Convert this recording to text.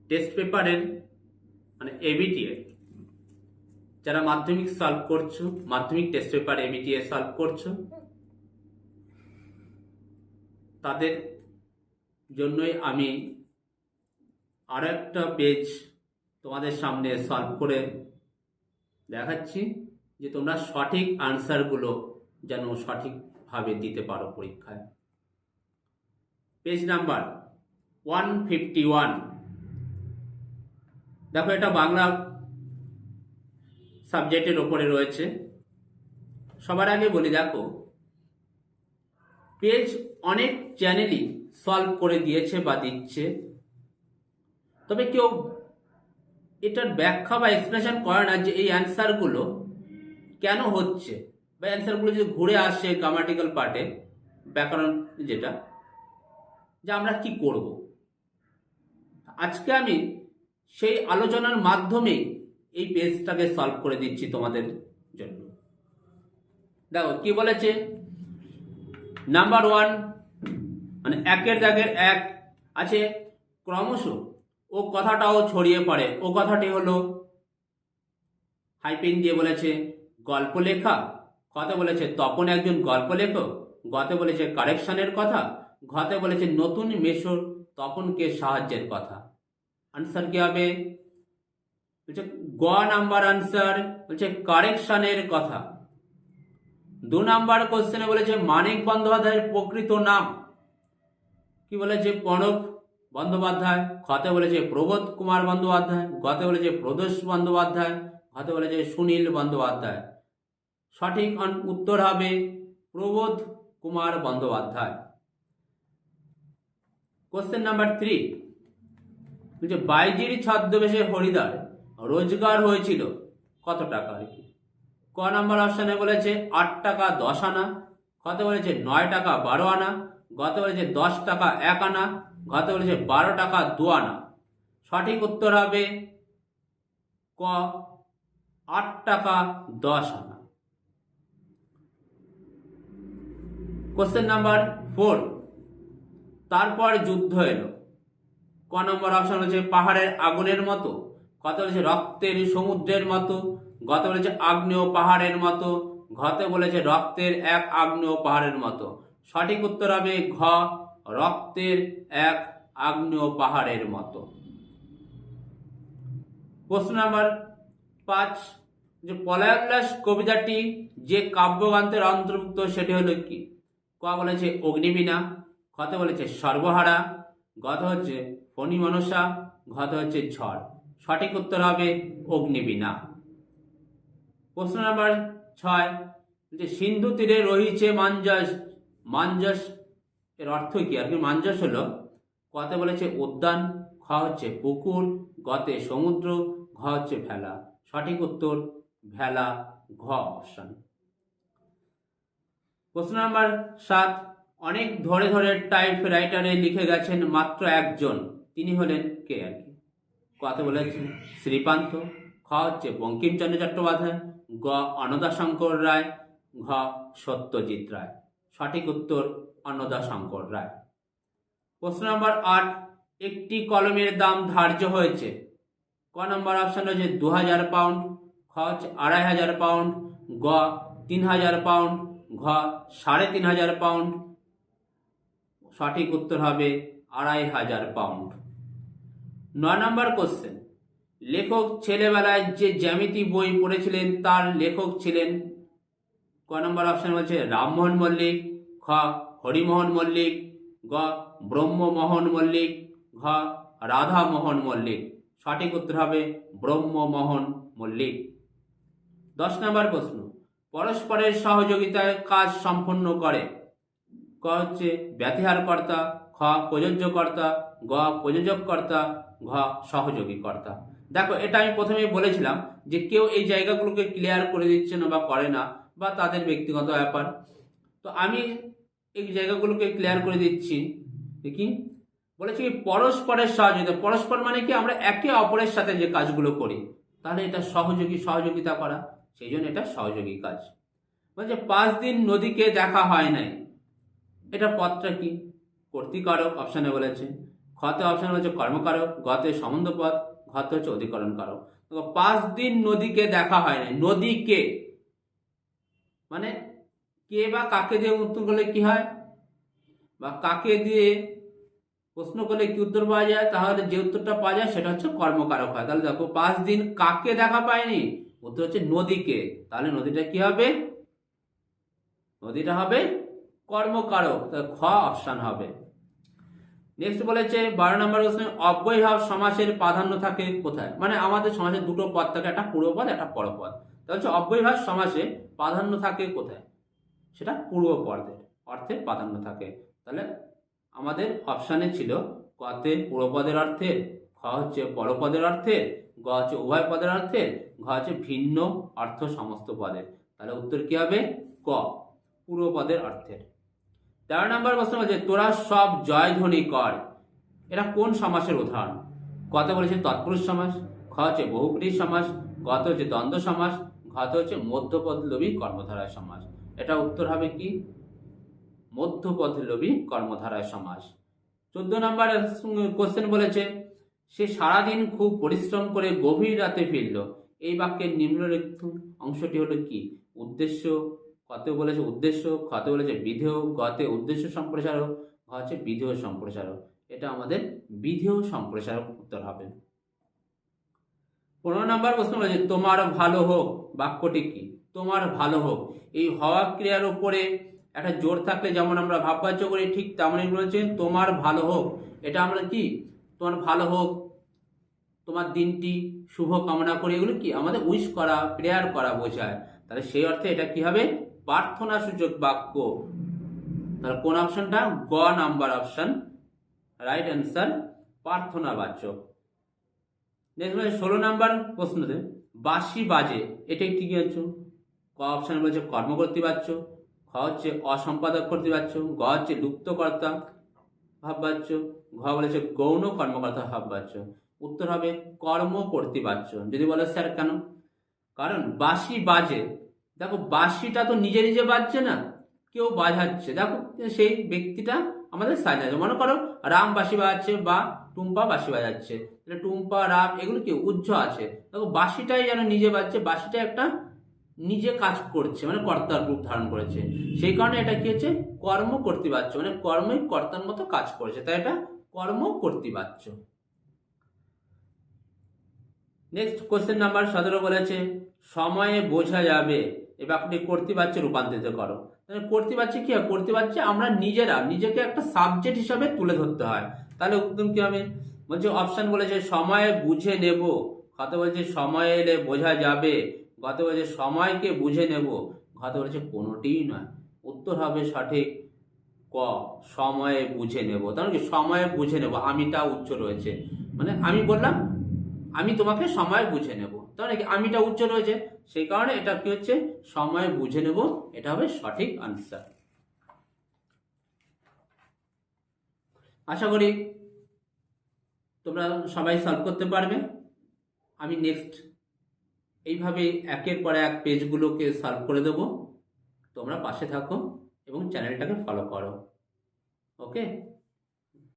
Test পেপারের মানে ABTA যারা মাধ্যমিক সলভ করছো, মাধ্যমিক টেস্ট পেপার এবিটিএ সলভ করছো, তাদের জন্যই আমি আরো একটা পেজ তোমাদের সামনে সলভ করে দেখাচ্ছি যে তোমরা সঠিক আনসারগুলো যেন সঠিকভাবে দিতে পারো পরীক্ষায়। Page number 151। দেখো, এটা বাংলা সাবজেক্টের ওপরে রয়েছে। সবার আগে বলি, দেখো পেজ অনেক চ্যানেলই সলভ করে দিয়েছে বা দিচ্ছে, তবে কেউ এটার ব্যাখ্যা বা এক্সপ্লেনেশন করে না যে এই অ্যান্সারগুলো কেন হচ্ছে, বা অ্যান্সারগুলো যদি ঘুরে আসে গ্রামাটিক্যাল পার্টে, ব্যাকরণ যেটা, যে আমরা কি করব। আজকে আমি সেই আলোচনার মাধ্যমে এই পেজটাকে সলভ করে দিচ্ছি তোমাদের জন্য। দেখো কি বলেছে, নাম্বার 1 মানে একের দাগের 1 আছে ক্রমশ ও কথাটাও ছড়িয়ে পড়ে। ও কথাটি হলো হাইপেন দিয়ে বলেছে গল্প লেখা, কতে বলেছে তপন একজন গল্প লেখক, গতে বলেছে কারেকশনের কথা, ঘতে বলেছে নতুন মেশর তপনকে সাহায্যের কথা। আনসার কি হবে? বলছে গ নাম্বার আনসার, বলছে কারেকশনের কথা। 2 নাম্বার কোশ্চেনে বলেছে মানিক বন্দ্যোপাধ্যায়ের প্রকৃত নাম কি, বলেছে প্রণব বন্দ্যোপাধ্যায়, খতে বলেছে প্রবোধ কুমার বন্দ্যোপাধ্যায়, গতে বলেছে প্রদোষ বন্দ্যোপাধ্যায়, ঘতে বলেছে সুনীল বন্দ্যোপাধ্যায়। সঠিক উত্তর হবে প্রবোধ কুমার বন্দ্যোপাধ্যায়। কোশ্চেন নাম্বার 3 বলছে বাইজির ছদ্মবেশে হরিদার রোজগার হয়েছিল কত টাকা আর কি। ক নাম্বার অপশনে বলেছে 8 টাকা 10 আনা, খতে বলেছে 9 টাকা 12 আনা, গতে বলেছে 10 টাকা 1 আনা, ঘতে বলেছে 12 টাকা 2 আনা। সঠিক উত্তর হবে ক 8 টাকা 10 আনা। কোশ্চেন নাম্বার 4 তারপর যুদ্ধ এলো। ক নম্বর অপশন হচ্ছে পাহাড়ের আগুনের মতো, কত বলেছে রক্তের সমুদ্রের মতো, গতে বলেছে আগ্নেয় পাহাড়ের মতো, ঘতে বলেছে রক্তের এক আগ্নেয় পাহাড়ের মতো। সঠিক উত্তর হবে ঘ রক্তের এক আগ্নেয় পাহাড়ের মতো। প্রশ্ন নাম্বার 5 যে পলায়োল্লাস কবিতাটি যে কাব্যগ্রন্থের অন্তর্ভুক্ত সেটি হলো কি। ক বলেছে অগ্নিবীণা, খতে বলেছে সর্বহারা, গত হচ্ছে ফণী মনসা, ঘতে হচ্ছে ঝড়। সঠিক উত্তর হবে অগ্নিবীণা। প্রশ্ন নাম্বার 6 যে সিন্ধু তীরে রহিছে মাঞ্জস, মাঞ্জস এর অর্থ কি আর কি। মাঞ্জস হলো কতে বলেছে উদ্যান, খ হচ্ছে পুকুর, গতে সমুদ্র, ঘ হচ্ছে ভেলা। সঠিক উত্তর ভেলা, ঘ অপশন। প্রশ্ন নাম্বার 7 অনেক ধরে ধরে টাইপ রাইটারে লিখে গেছেন মাত্র একজন, তিনি হলেন কে আর কি। কত বলেছে শ্রীকান্ত, খ হচ্ছে বঙ্কিমচন্দ্র চট্টোপাধ্যায়, গ অন্নদাশঙ্কর রায়, ঘ সত্যজিৎ রায়। সঠিক উত্তর অন্নদাশঙ্কর রায়। প্রশ্ন নম্বর 8 একটি কলমের দাম ধার্য হয়েছে। ক নম্বর অপশন হচ্ছে 2000 পাউন্ড, খ হচ্ছে 2500 পাউন্ড, গ 3000 পাউন্ড, ঘ 3500 পাউন্ড। সঠিক উত্তর হবে 2500 পাউন্ড। 9 নম্বর কোশ্চেন লেখক ছেলেবেলায় যে জ্যামিতি বই পড়েছিলেন তার লেখক ছিলেন। ক নম্বর অপশন বলছে রামমোহন মল্লিক, খ হরিমোহন মল্লিক, গ ব্রহ্মমোহন মল্লিক, ঘ রাধামোহন মল্লিক। সঠিক উত্তর হবে ব্রহ্মমোহন মল্লিক। 10 নম্বর প্রশ্ন পরস্পরের সহযোগিতায় কাজ সম্পন্ন করে। ক হচ্ছে ব্যতিহারকর্তা, খ প্রযোজ্যকর্তা, গ প্রযোজককর্তা, ঘ সহযোগীকর্তা। দেখো এটা আমি প্রথমেই বলেছিলাম যে কেউ এই জায়গাগুলোকে ক্লিয়ার করে দিচ্ছে না বা করে না, বা তাদের ব্যক্তিগত ব্যাপার। তো আমি এই জায়গাগুলোকে ক্লিয়ার করে দিচ্ছি। কি বলেছি কি পরস্পরের সহযোগিতা। পরস্পর মানে কি আমরা একে অপরের সাথে যে কাজগুলো করি, তাহলে এটা সহযোগিতা করা, সেই জন্য এটা সহযোগী কাজ। বলছে 5 দিন নদীকে দেখা হয় নাই, এটা পদটা কি কর্তৃকারক অপশনে বলেছে। ক খতে অপশন হচ্ছে কর্মকারক, গতে সম্বন্ধ পদ, ঘতে হচ্ছে অধিকরণ কারক। 5 দিন নদীকে দেখা হয় না, নদীকে মানে কে বা কাকে দিয়ে উত্তর করলে কি হয়, বা কাকে দিয়ে প্রশ্ন করলে কি উত্তর পাওয়া যায়, তাহলে যে উত্তরটা পাওয়া যায় সেটা হচ্ছে কর্মকারক হয়। তাহলে দেখো 5 দিন কাকে দেখা পায়নি, উত্তর হচ্ছে নদীকে, তাহলে নদীটা কি হবে, নদীটা হবে কর্মকারক, তাহলে খ অপশন হবে। নেক্সট বলেছে 12 নম্বর প্রশ্নে অব্যয়ভাব সমাসের প্রাধান্য থাকে কোথায়, মানে আমাদের সমাসে দুটো পদ থাকে, একটা পূর্বপদ একটা পরপদ, তাহলে হচ্ছে অব্যয়ভাব সমাসে প্রাধান্য থাকে কোথায়, সেটা পূর্বপদের অর্থে প্রাধান্য থাকে। তাহলে আমাদের অপশানে ছিল কতে পূর্বপদের অর্থে, খ হচ্ছে পরপদের অর্থে, গ হচ্ছে উভয় পদের অর্থে, ঘ হচ্ছে ভিন্ন অর্থ সমস্ত পদের। তাহলে উত্তর কি হবে, ক পূর্বপদের অর্থের। 13 নম্বর প্রশ্ন বলছে তোরা সব জয়ধ্বনি কর, এটা কোন সমাসের উদাহরণ, কত বলেছে তৎপুরুষ সমাস, খ হচ্ছে বহুব্রীহি সমাস, গত হচ্ছে দ্বন্দ্ব সমাস, ঘত হচ্ছে মধ্যপদলোভী কর্মধারয় সমাস। এটা উত্তর হবে কি মধ্যপদলোভী কর্মধারয় সমাস। 14 নম্বর কোশ্চেন বলেছে সে সারাদিন খুব পরিশ্রম করে গভীর রাতে ফিরল, এই বাক্যের নিম্নলিখিত অংশটি হলো কি, উদ্দেশ্য, কতে বলেছে উদ্দেশ্য, খতে বলেছে বিধেয়, গতে উদ্দেশ্য সম্প্রসারক, ঘ হচ্ছে বিধেয় সম্প্রসারক। এটা আমাদের বিধেয় সম্প্রসারক উত্তর হবে। 15 নম্বর প্রশ্ন বলেছে তোমার ভালো হোক, বাক্যটি কি, তোমার ভালো হোক, এই হওয়া ক্রিয়ার উপরে একটা জোর থাকলে যেমন আমরা ভাববাচ্য করি, ঠিক তেমনই বলেছে তোমার ভালো হোক, এটা আমরা কি তোমার ভালো হোক, তোমার দিনটি শুভ কামনা করি, এগুলো কি আমাদের উইশ করা, প্রেয়ার করা বোঝায়। তাহলে সেই অর্থে এটা কি হবে প্রার্থনা সূচক বাক্য। তাহলে কোন অপশনটা, গ নাম্বার অপশন রাইট অ্যান্সার, প্রার্থনা বাচক। নেক্সট 16 নাম্বার প্রশ্নতে বাঁশি বাজে, এটাই ঠিক আছে, ক অপশন বলেছে কর্মকর্তৃবাচ্য, খ হচ্ছে অসম্পাদক কর্তৃবাচ্য, গ হচ্ছে লুপ্তকর্তা ভাববাচ্য, ঘ বলেছে গৌণ কর্মকর্তা ভাববাচ্য। উত্তর হবে কর্মকর্তৃবাচ্য। যদি বলে স্যার কেন, কারণ বাঁশি বাজে, দেখো বাঁশিটা তো নিজে নিজে বাজছে না, কেউ বাজাচ্ছে, দেখো সেই ব্যক্তিটা আমাদের সাজাচ্ছে। মনে করো রাম বাঁশি বাজাচ্ছে বা টুম্পা বাঁশি বাজাচ্ছে, টুম্পা রাম এগুলো কি উজ্জ্ব আছে, দেখো বাঁশিটাই যেন নিজে বাজছে, বাঁশিটা একটা নিজে কাজ করছে, মানে কর্তার রূপ ধারণ করেছে, সেই কারণে এটা কি হচ্ছে কর্মকর্তৃবাচ্য, মানে কর্মই কর্তার মতো কাজ করেছে, তাই এটা কর্মকর্তৃবাচ্য। নেক্সট কোশ্চেন নাম্বার 17 বলেছে সময়ে বোঝা যাবে, এ বাক্যটি কর্তৃবাচ্যে রূপান্তরিত করো। কর্তৃবাচ্যে কি হয়, কর্তৃবাচ্যে আমরা নিজেরা নিজেকে একটা সাবজেক্ট হিসাবে তুলে ধরতে হয়। তাহলে উত্তর কি হবে, বলছে অপশন বলেছে সময়ে বুঝে নেব, কত বলছে সময় এলে বোঝা যাবে, গত বলছে সময়কে বুঝে নেব, ঘত বলেছে কোনোটিই নয়। উত্তর হবে সঠিক ক সময়ে বুঝে নেব। তাহলে কি সময়ে বুঝে নেব, আমিটা উচ্চ রয়েছে, মানে আমি বললাম আমি তোমাকে সময় বুঝে নেব, তাহলে কি আমিটা উচ্চ রয়েছে, সেই কারণে এটা কি হচ্ছে সময় বুঝে নেব, এটা হবে সঠিক আনসার। আশা করি তোমরা সবাই সলভ করতে পারবে। আমি নেক্সট এইভাবে একের পর এক পেজগুলোকে সলভ করে দেবো, তোমরা পাশে থাকো এবং চ্যানেলটাকে ফলো করো। ওকে।